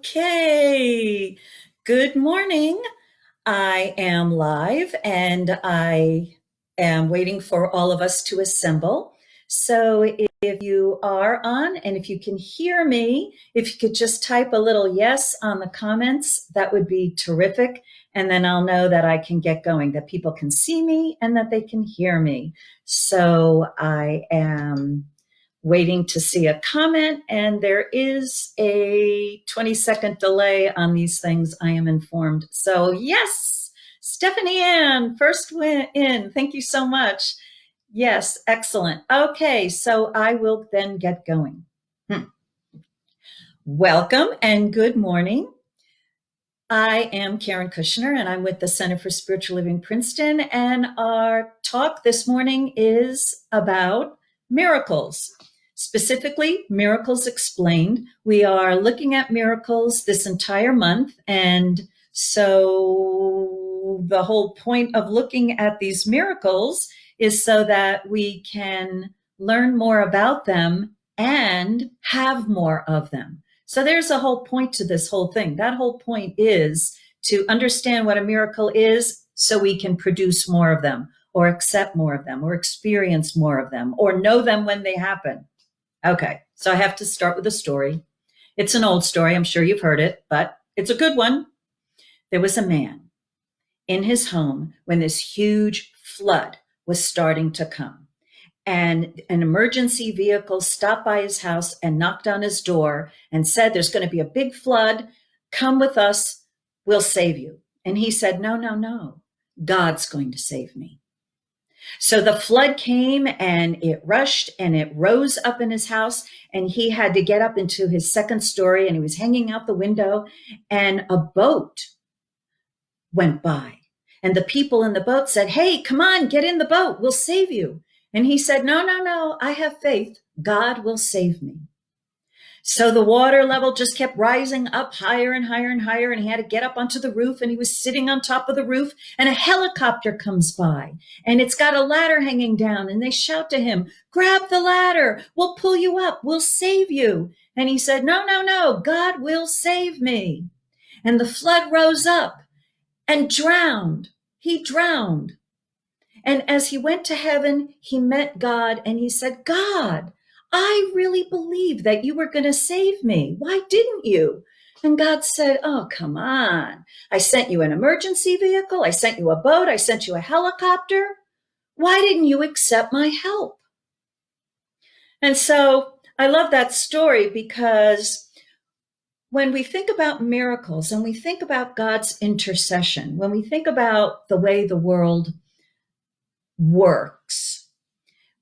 Okay. Good morning. I am live and I am waiting for all of us to assemble. So if you are on and if you can hear me, if you could just type a little yes on the comments, that would be terrific. And then I'll know that I can get going, that people can see me and that they can hear me. So I am waiting to see a comment, and there is a 20-second delay on these things, I am informed. So yes, Stephanie Ann, first win in. Thank you so much. Yes, excellent. Okay, so I will then get going. Welcome and good morning. I am Karen Kushner, and I'm with the Center for Spiritual Living Princeton, and our talk this morning is about miracles. Specifically, Miracles Explained. We are looking at miracles this entire month, and so the whole point of looking at these miracles is so that we can learn more about them and have more of them. So there's a whole point to this whole thing. That whole point is to understand what a miracle is so we can produce more of them, or accept more of them, or experience more of them, or know them when they happen. Okay, so I have to start with a story. It's an old story. I'm sure you've heard it, but it's a good one. There was a man in his home when this huge flood was starting to come. And an emergency vehicle stopped by his house and knocked on his door and said, "There's going to be a big flood. Come with us. We'll save you." And he said, "No, no, no. God's going to save me." So the flood came and it rushed and it rose up in his house, and he had to get up into his second story, and he was hanging out the window, and a boat went by. And the people in the boat said, "Hey, come on, get in the boat. We'll save you." And he said, "No, no, no. I have faith. God will save me." So the water level just kept rising up higher and higher and higher, and he had to get up onto the roof, and he was sitting on top of the roof, and a helicopter comes by, and it's got a ladder hanging down, and they shout to him, "Grab the ladder. We'll pull you up. We'll save you." And he said, "No, no, no. God will save me." And the flood rose up and drowned. He drowned. And as he went to heaven, he met God, and he said, "God, I really believed that you were going to save me. Why didn't you?" And God said, "Oh, come on. I sent you an emergency vehicle. I sent you a boat. I sent you a helicopter. Why didn't you accept my help?" And so I love that story, because when we think about miracles and we think about God's intercession, when we think about the way the world works,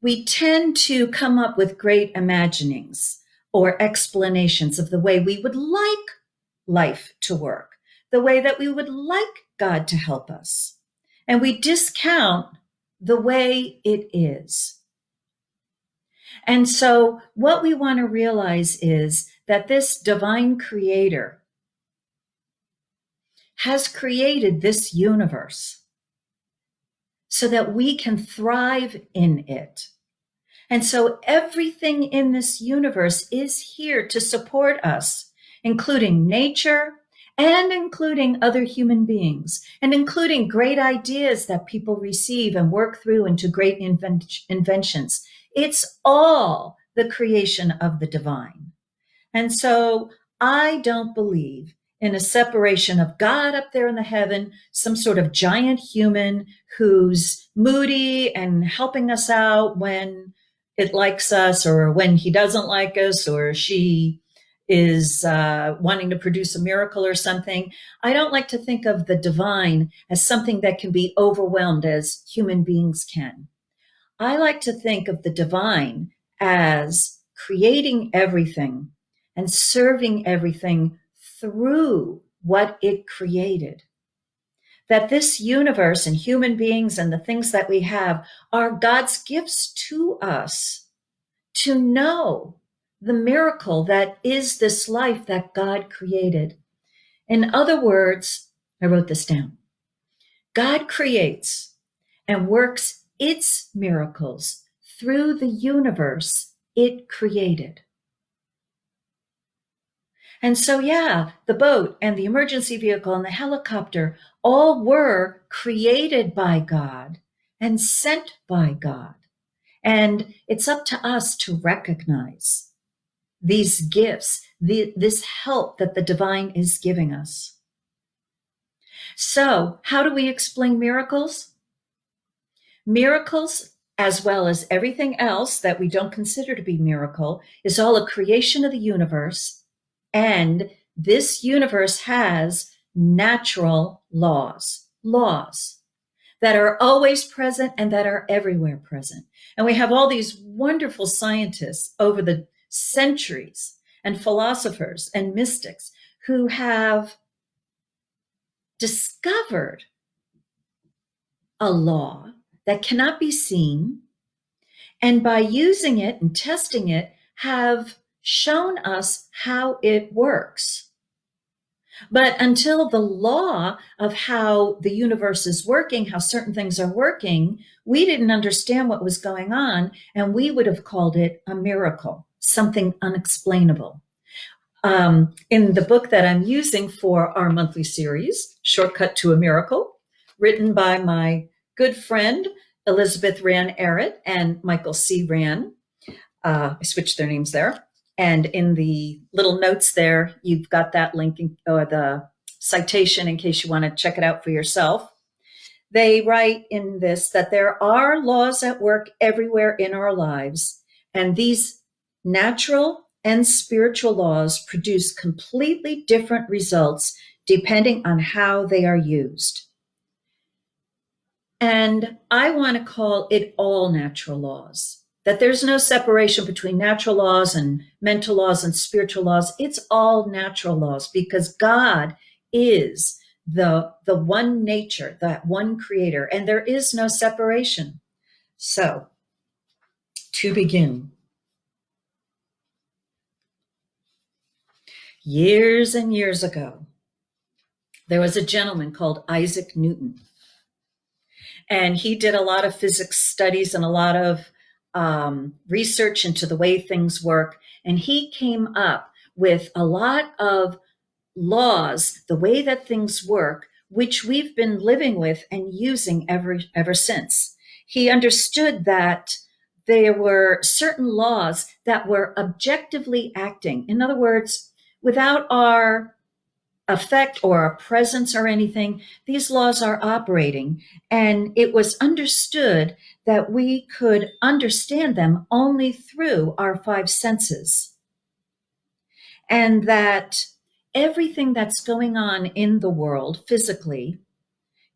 we tend to come up with great imaginings or explanations of the way we would like life to work, the way that we would like God to help us. And we discount the way it is. And so what we want to realize is that this divine creator has created this universe so that we can thrive in it. And so everything in this universe is here to support us, including nature and including other human beings, and including great ideas that people receive and work through into great inventions. It's all the creation of the divine. And so I don't believe in a separation of God up there in the heaven, some sort of giant human who's moody and helping us out when it likes us, or when he doesn't like us, or she is wanting to produce a miracle or something. I don't like to think of the divine as something that can be overwhelmed as human beings can. I like to think of the divine as creating everything and serving everything through what it created. That this universe and human beings and the things that we have are God's gifts to us to know the miracle that is this life that God created. In other words, I wrote this down. God creates and works its miracles through the universe it created. And so, yeah, the boat and the emergency vehicle and the helicopter all were created by God and sent by God. And it's up to us to recognize these gifts, this help that the divine is giving us. So, how do we explain miracles? Miracles, as well as everything else that we don't consider to be miracle, is all a creation of the universe. And this universe has natural laws that are always present and that are everywhere present. And we have all these wonderful scientists over the centuries and philosophers and mystics who have discovered a law that cannot be seen, and by using it and testing it, have shown us how it works. But until the law of how the universe is working, how certain things are working, we didn't understand what was going on, and we would have called it a miracle, something unexplainable. In the book that I'm using for our monthly series, Shortcut to a Miracle, written by my good friend, Elizabeth Rand Arrett and Michael C. Rand. I switched their names there. And in the little notes there, you've got that link or the citation in case you want to check it out for yourself. They write in this that there are laws at work everywhere in our lives, and these natural and spiritual laws produce completely different results depending on how they are used. And I want to call it all natural laws, that there's no separation between natural laws and mental laws and spiritual laws. It's all natural laws because God is the one nature, that one creator, and there is no separation. So, to begin, years and years ago, there was a gentleman called Isaac Newton. And he did a lot of physics studies and a lot of research into the way things work. And he came up with a lot of laws, the way that things work, which we've been living with and using ever since. He understood that there were certain laws that were objectively acting. In other words, without our effect or a presence or anything, these laws are operating. And it was understood that we could understand them only through our five senses. And that everything that's going on in the world physically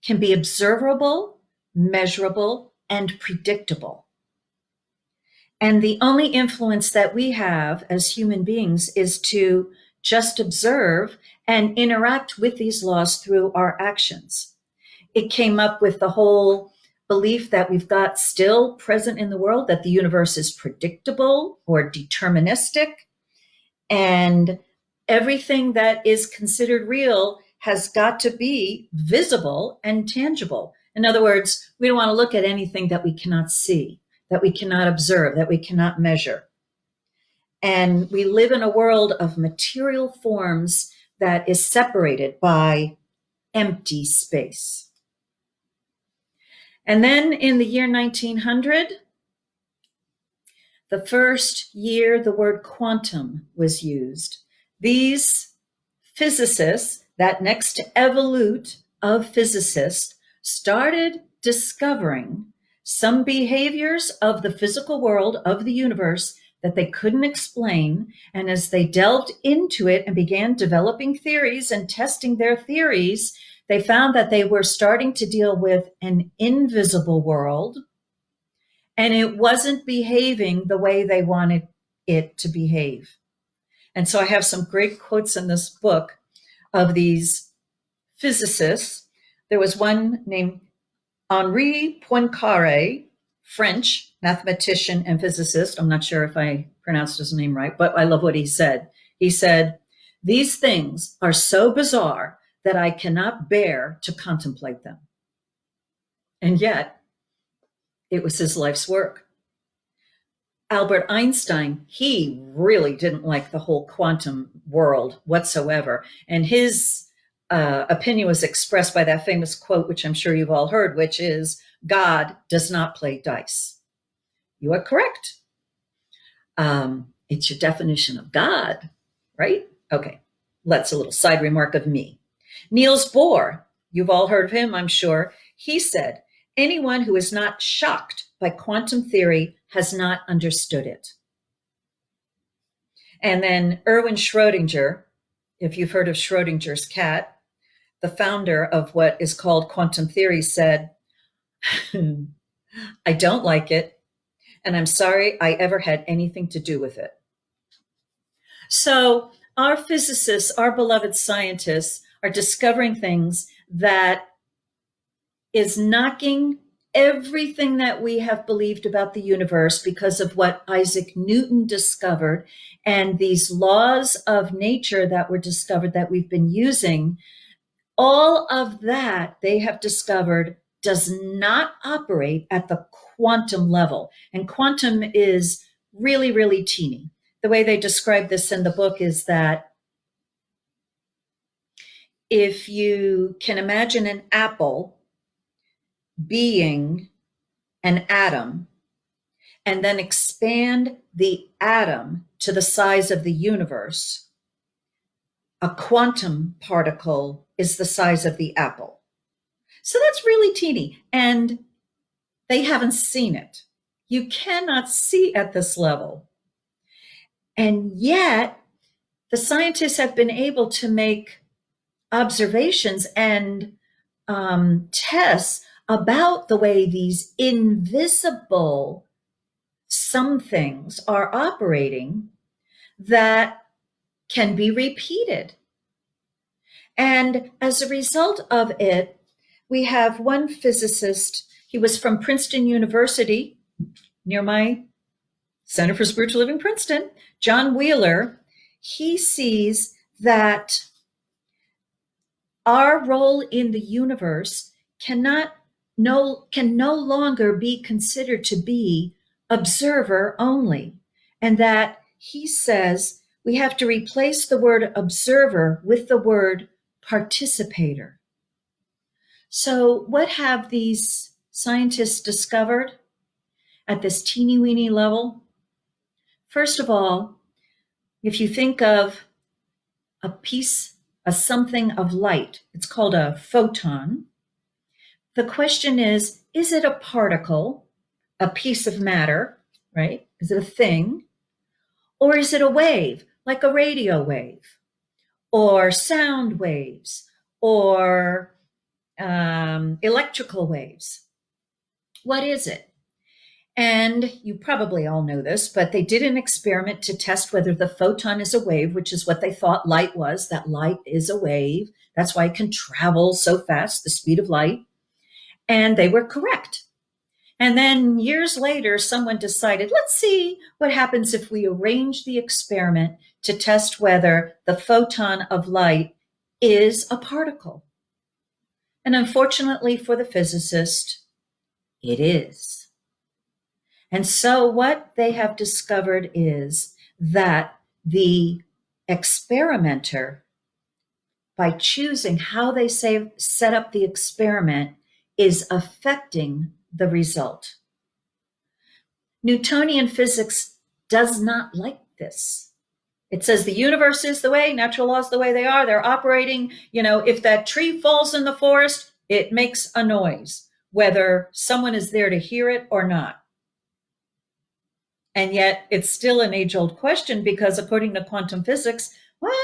can be observable, measurable, and predictable. And the only influence that we have as human beings is to just observe and interact with these laws through our actions. It came up with the whole belief that we've got still present in the world, that the universe is predictable or deterministic, and everything that is considered real has got to be visible and tangible. In other words, we don't want to look at anything that we cannot see, that we cannot observe, that we cannot measure. And we live in a world of material forms that is separated by empty space. And then in the year 1900, the first year the word quantum was used. These physicists, that next evolute of physicists, started discovering some behaviors of the physical world of the universe that they couldn't explain. And as they delved into it and began developing theories and testing their theories, they found that they were starting to deal with an invisible world, and it wasn't behaving the way they wanted it to behave. And so I have some great quotes in this book of these physicists. There was one named Henri Poincaré, French mathematician and physicist. I'm not sure if I pronounced his name right, but I love what he said. He said, "These things are so bizarre that I cannot bear to contemplate them." And yet, it was his life's work. Albert Einstein, he really didn't like the whole quantum world whatsoever. And his opinion was expressed by that famous quote, which I'm sure you've all heard, which is, God does not play dice. You are correct. It's your definition of God, right? Okay, that's a little side remark of me. Niels Bohr, you've all heard of him, I'm sure. He said, anyone who is not shocked by quantum theory has not understood it. And then Erwin Schrödinger, if you've heard of Schrödinger's cat, the founder of what is called quantum theory, said, I don't like it, and I'm sorry I ever had anything to do with it. So our physicists, our beloved scientists, are discovering things that is knocking everything that we have believed about the universe because of what Isaac Newton discovered and these laws of nature that were discovered that we've been using. All of that they have discovered does not operate at the quantum level. And quantum is really, really teeny. The way they describe this in the book is that if you can imagine an apple being an atom and then expand the atom to the size of the universe, a quantum particle is the size of the apple. So that's really teeny, and they haven't seen it. You cannot see at this level. And yet, the scientists have been able to make observations and tests about the way these invisible some things are operating that can be repeated. And as a result of it, we have one physicist, he was from Princeton University, near my Center for Spiritual Living, Princeton, John Wheeler. He sees that our role in the universe can no longer be considered to be observer only, and that he says we have to replace the word observer with the word participator. So what have these scientists discovered at this teeny weeny level? First of all, if you think of a something of light, it's called a photon. The question is it a particle, a piece of matter, right? Is it a thing? Or is it a wave, like a radio wave, or sound waves, or electrical waves? What is it? And you probably all know this, but they did an experiment to test whether the photon is a wave, which is what they thought light was, that light is a wave. That's why it can travel so fast, the speed of light. And they were correct. And then years later, someone decided, let's see what happens if we arrange the experiment to test whether the photon of light is a particle. And unfortunately for the physicist, it is. And so what they have discovered is that the experimenter, by choosing how they set up the experiment, is affecting the result. Newtonian physics does not like this. It says the universe is the way, natural laws the way they are, they're operating. If that tree falls in the forest, it makes a noise, whether someone is there to hear it or not. And yet it's still an age-old question because according to quantum physics, well,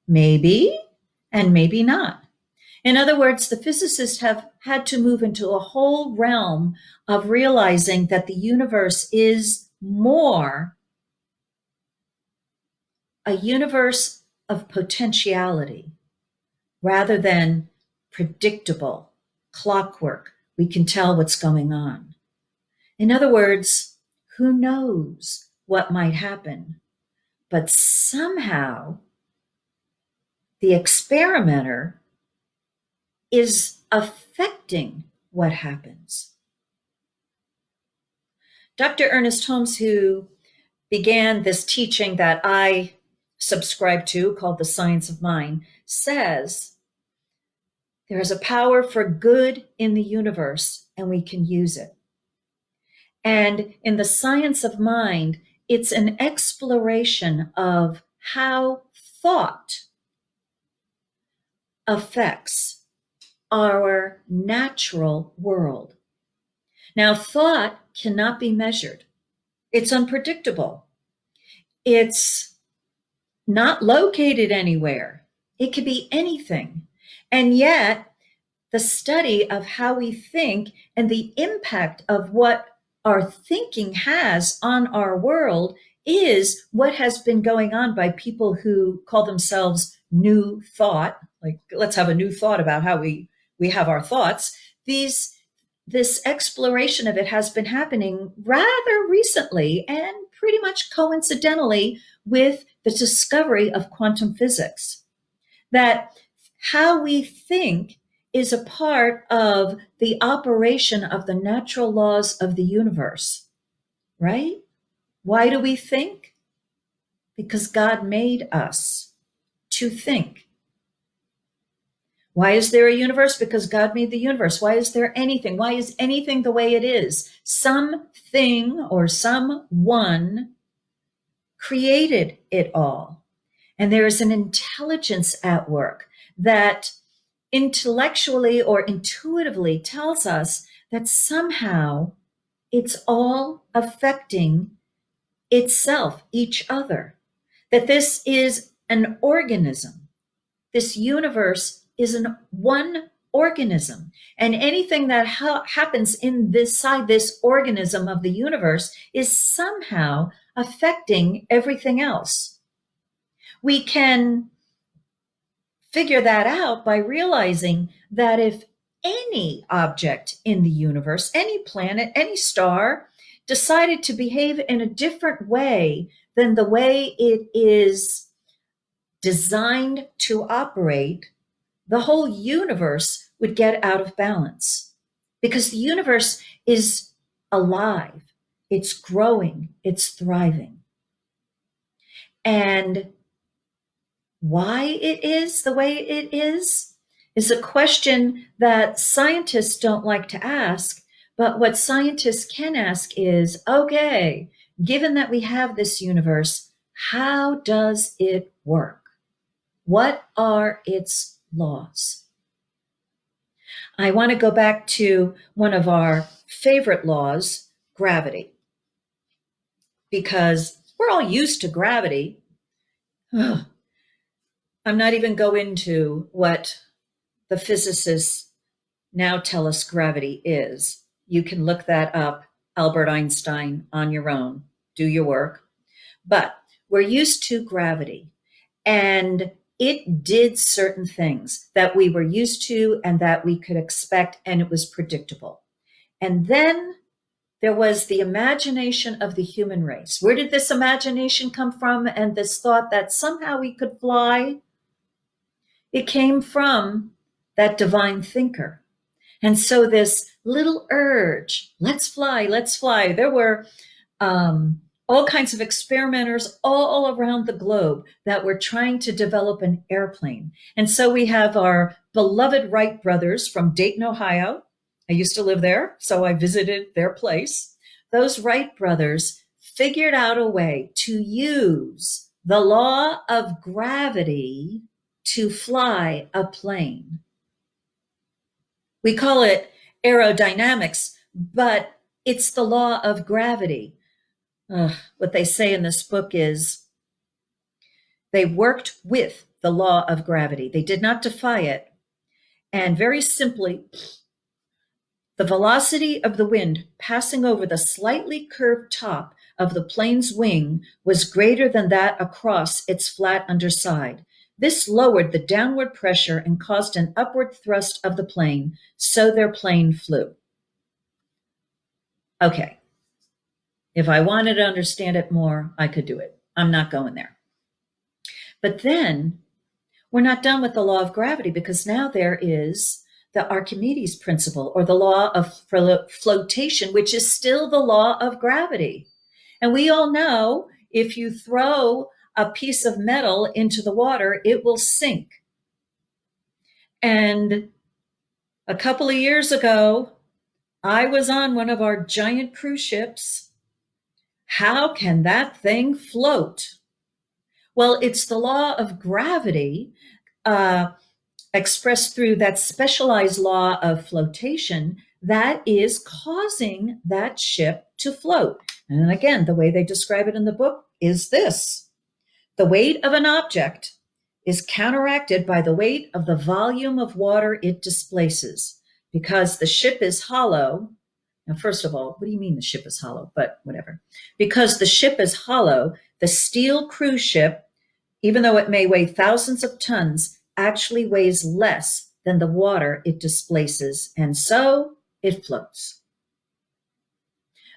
maybe and maybe not. In other words, the physicists have had to move into a whole realm of realizing that the universe is more a universe of potentiality rather than predictable clockwork. We can tell what's going on. In other words, who knows what might happen? But somehow the experimenter is affecting what happens. Dr. Ernest Holmes, who began this teaching that I subscribe to called the Science of Mind, says there is a power for good in the universe and we can use it. And in the Science of Mind, it's an exploration of how thought affects our natural world. Now, thought cannot be measured. It's unpredictable. It's not located anywhere. It could be anything. And yet, the study of how we think and the impact of what our thinking has on our world is what has been going on by people who call themselves New Thought. Like, let's have a new thought about how we have our thoughts. This exploration of it has been happening rather recently and pretty much coincidentally with the discovery of quantum physics. That how we think is a part of the operation of the natural laws of the universe, right? Why do we think? Because God made us to think. Why is there a universe? Because God made the universe. Why is there anything? Why is anything the way it is? Something or someone created it all. And there is an intelligence at work that intellectually or intuitively tells us that somehow it's all affecting itself, each other, that this is an organism. This universe is one organism, and anything that happens inside this organism of the universe is somehow affecting everything else. We can figure that out by realizing that if any object in the universe, any planet, any star, decided to behave in a different way than the way it is designed to operate, the whole universe would get out of balance, because the universe is alive, it's growing, it's thriving. And why it is the way it is a question that scientists don't like to ask. But what scientists can ask is, okay, given that we have this universe, how does it work? What are its laws? I want to go back to one of our favorite laws, gravity, because we're all used to gravity. Ugh. I'm not even going into what the physicists now tell us gravity is. You can look that up, Albert Einstein, on your own. Do your work. But we're used to gravity, and it did certain things that we were used to and that we could expect, and it was predictable. And then there was the imagination of the human race. Where did this imagination come from? And this thought that somehow we could fly? It came from that divine thinker. And so this little urge, let's fly, let's fly. There were all kinds of experimenters all around the globe that were trying to develop an airplane. And so we have our beloved Wright brothers from Dayton, Ohio. I used to live there, so I visited their place. Those Wright brothers figured out a way to use the law of gravity to fly a plane. We call it aerodynamics, but it's the law of gravity. What they say in this book is they worked with the law of gravity. They did not defy it. And very simply, the velocity of the wind passing over the slightly curved top of the plane's wing was greater than that across its flat underside. This lowered the downward pressure and caused an upward thrust of the plane, so their plane flew. Okay. If I wanted to understand it more, I could do it. I'm not going there. But then we're not done with the law of gravity, because now there is the Archimedes Principle, or the law of flotation, which is still the law of gravity. And we all know if you throw a piece of metal into the water, it will sink. And a couple of years ago, I was on one of our giant cruise ships. How can that thing float? Well, it's the law of gravity expressed through that specialized law of flotation that is causing that ship to float. And again, the way they describe it in the book is this: the weight of an object is counteracted by the weight of the volume of water it displaces. Because the ship is hollow. Now, first of all, what do you mean the ship is hollow? But whatever. Because the ship is hollow, the steel cruise ship, even though it may weigh thousands of tons, actually weighs less than the water it displaces, and so it floats.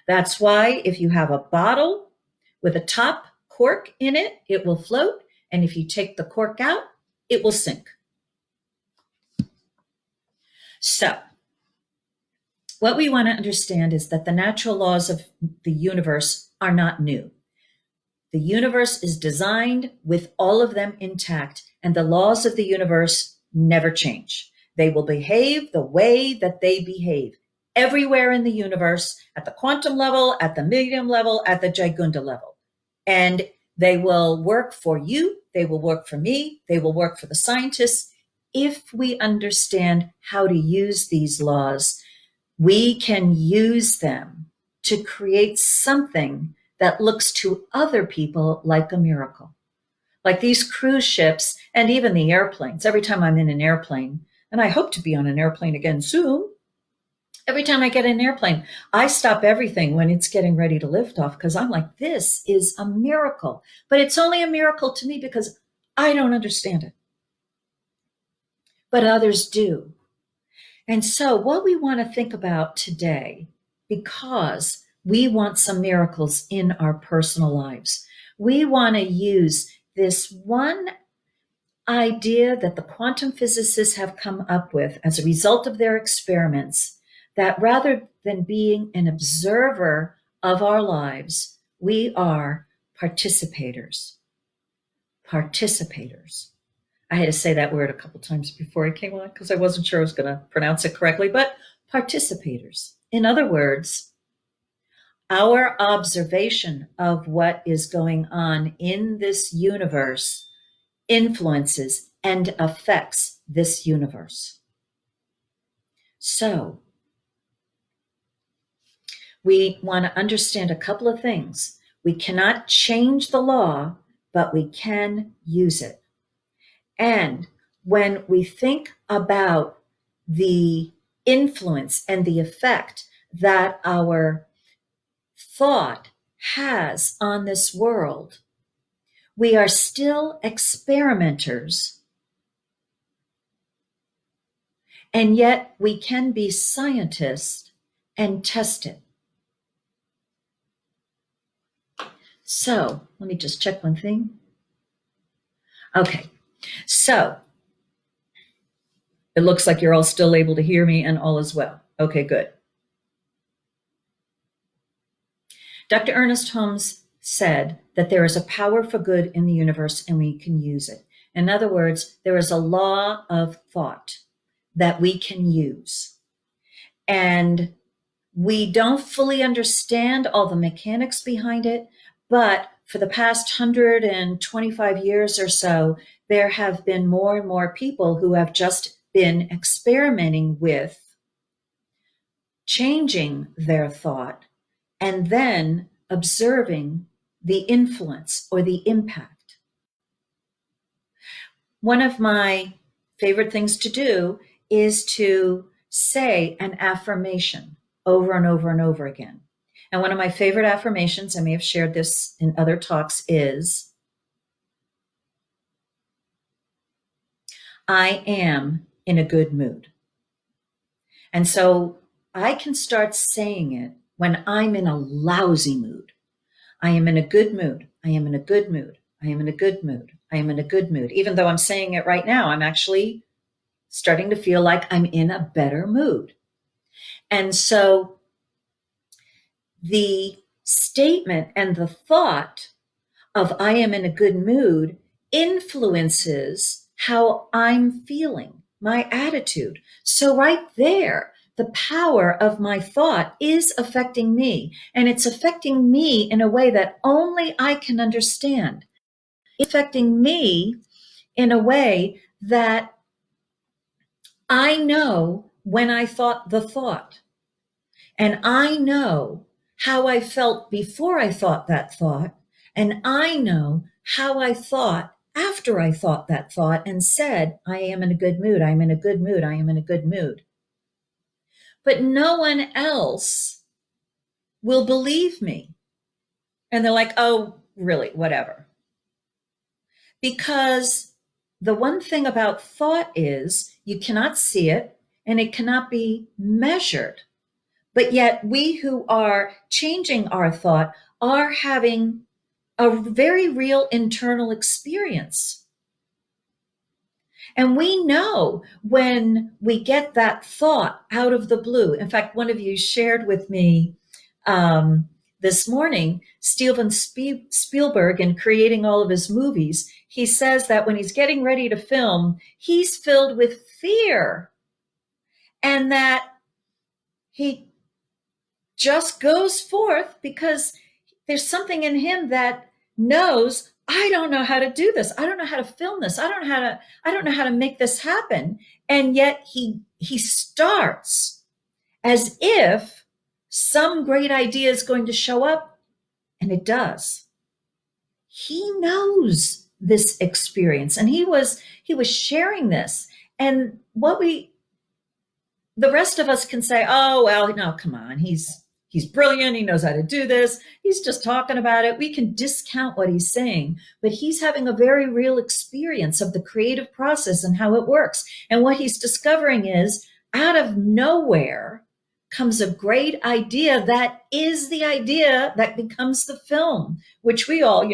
That's why if you have a bottle with a top cork in it, it will float, and if you take the cork out, it will sink. So, what we want to understand is that the natural laws of the universe are not new. The universe is designed with all of them intact, and the laws of the universe never change. They will behave the way that they behave everywhere in the universe, at the quantum level, at the medium level, at the gigunda level. And they will work for you, they will work for me, they will work for the scientists. If we understand how to use these laws, we can use them to create something that looks to other people like a miracle. Like these cruise ships and even the airplanes. Every time I'm in an airplane, and I hope to be on an airplane again soon, every time I get in an airplane, I stop everything when it's getting ready to lift off because I'm like, this is a miracle. But it's only a miracle to me because I don't understand it. But others do. And so what we want to think about today, because we want some miracles in our personal lives, we want to use this one idea that the quantum physicists have come up with as a result of their experiments, that rather than being an observer of our lives, we are participators. Participators. I had to say that word a couple times before I came on because I wasn't sure I was going to pronounce it correctly, but participators. In other words, our observation of what is going on in this universe influences and affects this universe. So, we want to understand a couple of things. We cannot change the law, but we can use it. And when we think about the influence and the effect that our thought has on this world, we are still experimenters, and yet we can be scientists and test it. So let me just check one thing. Okay. So it looks like you're all still able to hear me and all is well. Okay, good. Dr. Ernest Holmes said that there is a power for good in the universe and we can use it. In other words, there is a law of thought that we can use. And we don't fully understand all the mechanics behind it, but for the past 125 years or so, there have been more and more people who have just been experimenting with changing their thought and then observing the influence or the impact. One of my favorite things to do is to say an affirmation over and over and over again. And one of my favorite affirmations, I may have shared this in other talks, is, I am in a good mood. And so I can start saying it when I'm in a lousy mood. I am in a good mood. I am in a good mood. I am in a good mood. I am in a good mood. Even though I'm saying it right now, I'm actually starting to feel like I'm in a better mood. And so the statement and the thought of I am in a good mood influences how I'm feeling, my attitude. So right there, the power of my thought is affecting me, and it's affecting me in a way that only I can understand. It's affecting me in a way that I know when I thought the thought, and I know how I felt before I thought that thought, and I know how I thought after I thought that thought and said, I am in a good mood, I'm in a good mood, I am in a good mood. But no one else will believe me. And they're like, oh, really, whatever. Because the one thing about thought is you cannot see it and it cannot be measured. But yet we who are changing our thought are having a very real internal experience. And we know when we get that thought out of the blue. In fact, one of you shared with me this morning, Steven Spielberg, in creating all of his movies, he says that when he's getting ready to film, he's filled with fear and that he just goes forth because there's something in him that knows, I don't know how to do this. I don't know how to film this. I don't know how to make this happen. And yet he starts as if some great idea is going to show up, and it does. He knows this experience, and he was sharing this. And the rest of us can say, oh, well, no, come on. He's brilliant. He knows how to do this. He's just talking about it. We can discount what he's saying, but he's having a very real experience of the creative process and how it works. And what he's discovering is out of nowhere comes a great idea that is the idea that becomes the film, which we all,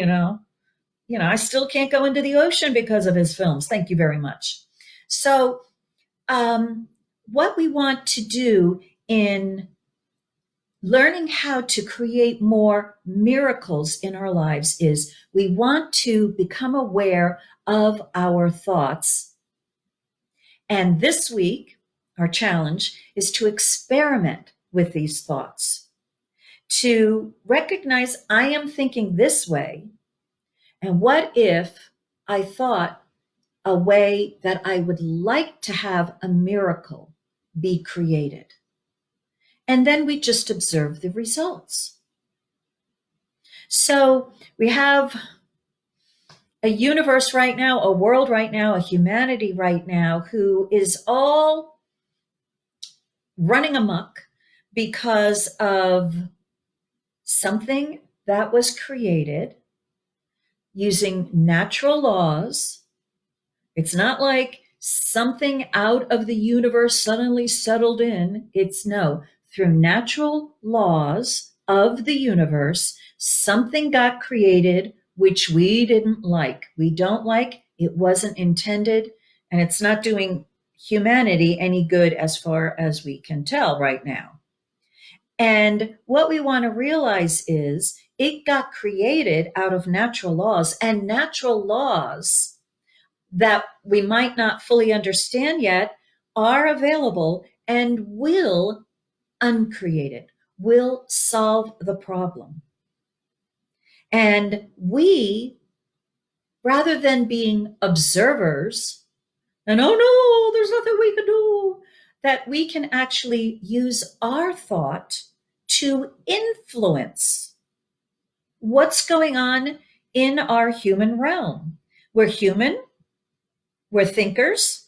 I still can't go into the ocean because of his films. Thank you very much. So, what we want to do in learning how to create more miracles in our lives is we want to become aware of our thoughts. And this week, our challenge is to experiment with these thoughts, to recognize I am thinking this way. And what if I thought a way that I would like to have a miracle be created? And then we just observe the results. So we have a universe right now, a world right now, a humanity right now who is all running amok because of something that was created using natural laws. It's not like something out of the universe suddenly settled in. It's no, through natural laws of the universe, something got created which we didn't like. We don't like, it wasn't intended, and it's not doing humanity any good as far as we can tell right now. And what we want to realize is it got created out of natural laws, and natural laws that we might not fully understand yet are available and will uncreate it, will solve the problem. And we, rather than being observers and, oh no, there's nothing we can do, that we can actually use our thought to influence what's going on in our human realm. We're human, we're thinkers,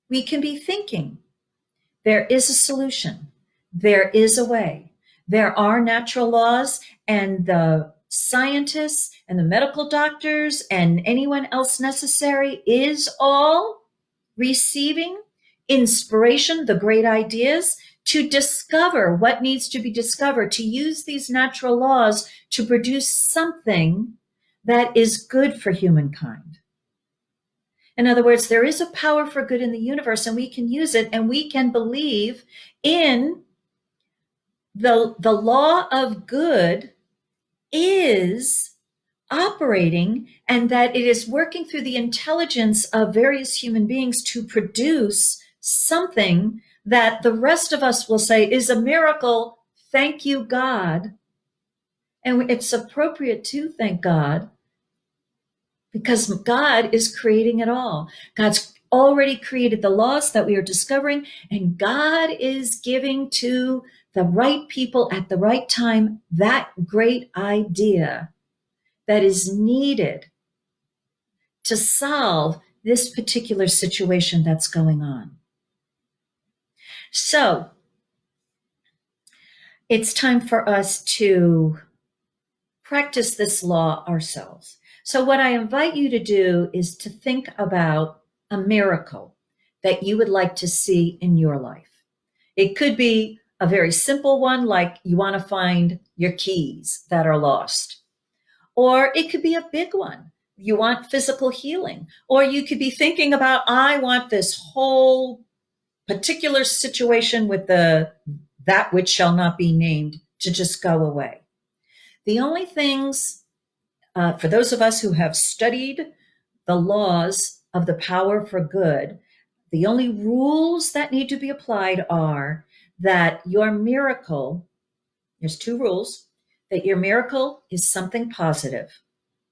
we can be thinking. There is a solution. There is a way. There are natural laws, and the scientists and the medical doctors and anyone else necessary is all receiving inspiration, the great ideas, to discover what needs to be discovered, to use these natural laws to produce something that is good for humankind. In other words, there is a power for good in the universe, and we can use it, and we can believe in the law of good is operating, and that it is working through the intelligence of various human beings to produce something that the rest of us will say is a miracle. Thank you, God. And it's appropriate to thank God, because God is creating it all. God's already created the laws that we are discovering, and God is giving to the right people at the right time that great idea that is needed to solve this particular situation that's going on. So it's time for us to practice this law ourselves. So what I invite you to do is to think about a miracle that you would like to see in your life. It could be a very simple one, like you want to find your keys that are lost. Or it could be a big one. You want physical healing. Or you could be thinking about, I want this whole particular situation with that which shall not be named to just go away. The only things, for those of us who have studied the laws of the power for good, the only rules that need to be applied are that your miracle, there's two rules, that your miracle is something positive.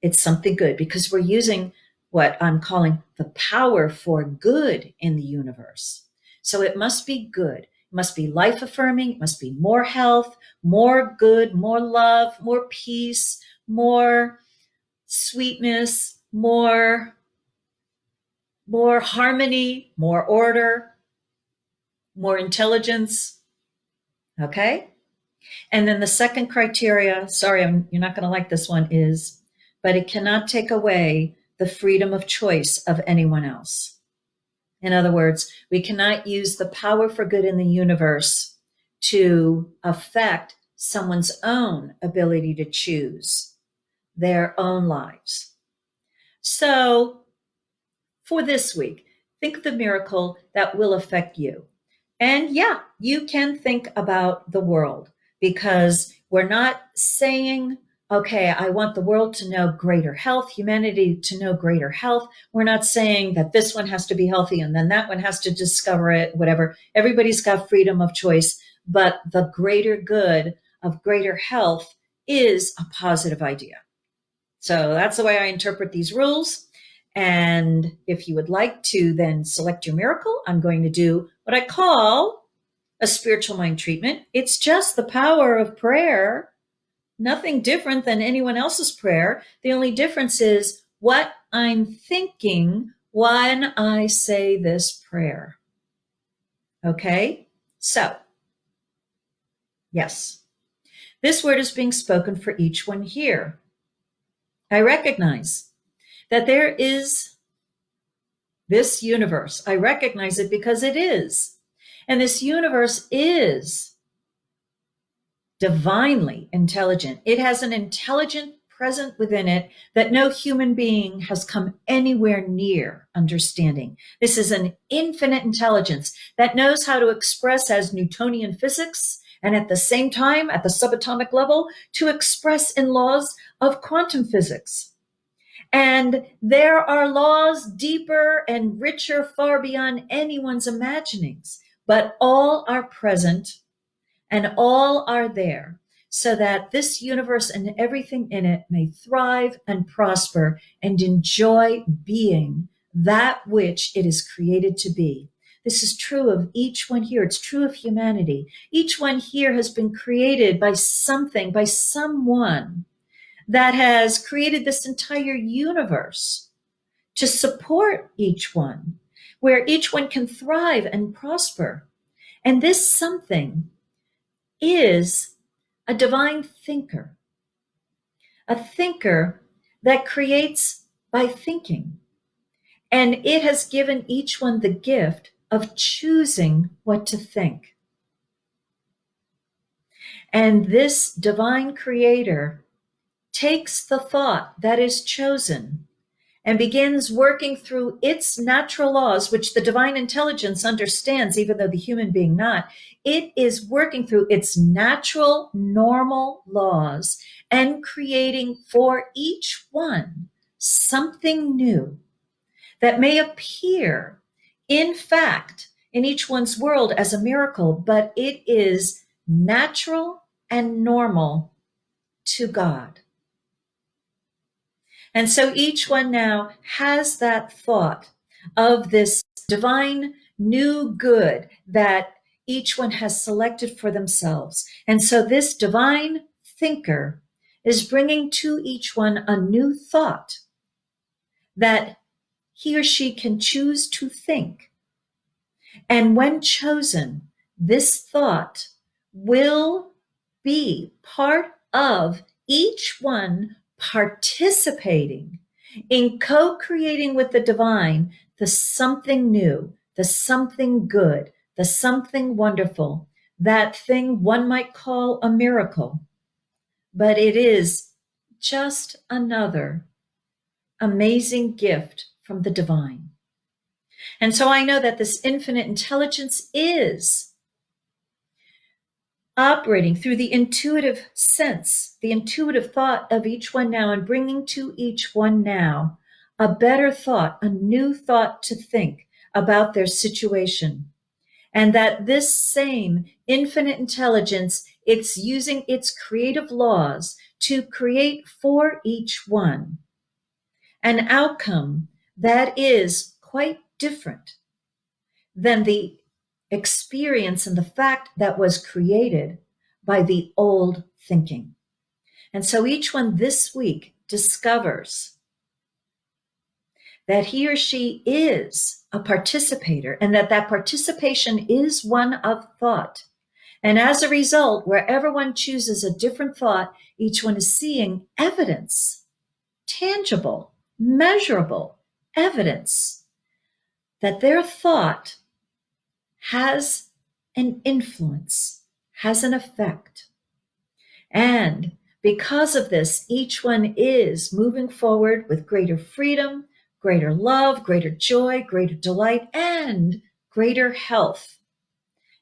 It's something good, because we're using what I'm calling the power for good in the universe. So it must be good. It must be life affirming. It must be more health, more good, more love, more peace, more sweetness, more harmony, more order, more intelligence. Okay? And then the second criteria, sorry, you're not going to like this one, is, but it cannot take away the freedom of choice of anyone else. In other words, we cannot use the power for good in the universe to affect someone's own ability to choose their own lives. So for this week, think of the miracle that will affect you. And yeah, you can think about the world, because we're not saying, okay, I want the world to know greater health, humanity to know greater health. We're not saying that this one has to be healthy and then that one has to discover it, whatever. Everybody's got freedom of choice, but the greater good of greater health is a positive idea. So that's the way I interpret these rules. And if you would like to then select your miracle, I'm going to do what I call a spiritual mind treatment. It's just the power of prayer, nothing different than anyone else's prayer. The only difference is what I'm thinking when I say this prayer. Okay? So, yes, this word is being spoken for each one here. I recognize that there is this universe. I recognize it because it is. And this universe is divinely intelligent. It has an intelligent present within it that no human being has come anywhere near understanding. This is an infinite intelligence that knows how to express as Newtonian physics, and at the same time, at the subatomic level, to express in laws of quantum physics. And there are laws deeper and richer, far beyond anyone's imaginings, but all are present and all are there, so that this universe and everything in it may thrive and prosper and enjoy being that which it is created to be. This is true of each one here. It's true of humanity. Each one here has been created by something, by someone that has created this entire universe to support each one, where each one can thrive and prosper. And this something is a divine thinker, a thinker that creates by thinking. And it has given each one the gift of choosing what to think. And this divine creator takes the thought that is chosen and begins working through its natural laws, which the divine intelligence understands, even though the human being not. It is working through its natural, normal laws and creating for each one something new that may appear, in fact, in each one's world as a miracle, but it is natural and normal to God. And so each one now has that thought of this divine new good that each one has selected for themselves. And so this divine thinker is bringing to each one a new thought that he or she can choose to think. And when chosen, this thought will be part of each one participating in co-creating with the divine the something new, the something good, the something wonderful, that thing one might call a miracle. But it is just another amazing gift from the divine. And so I know that this infinite intelligence is operating through the intuitive sense, the intuitive thought of each one now, and bringing to each one now a better thought, a new thought to think about their situation. And that this same infinite intelligence, it's using its creative laws to create for each one an outcome that is quite different than the experience and the fact that was created by the old thinking. And so each one this week discovers that he or she is a participator and that participation is one of thought. And as a result, wherever one chooses a different thought, each one is seeing evidence, tangible, measurable evidence that their thought has an influence, has an effect. And because of this, each one is moving forward with greater freedom, greater love, greater joy, greater delight, and greater health,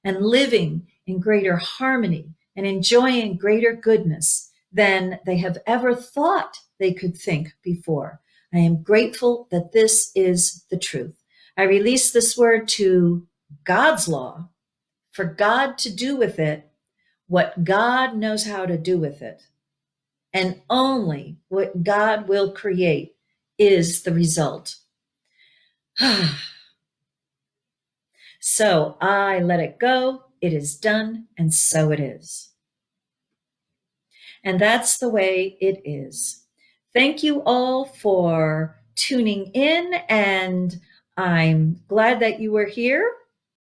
and living in greater harmony and enjoying greater goodness than they have ever thought they could think before. I am grateful that this is the truth. I release this word to God's law for God to do with it what God knows how to do with it. And only what God will create is the result. So I let it go. It is done. And so it is. And that's the way it is. Thank you all for tuning in. And I'm glad that you were here.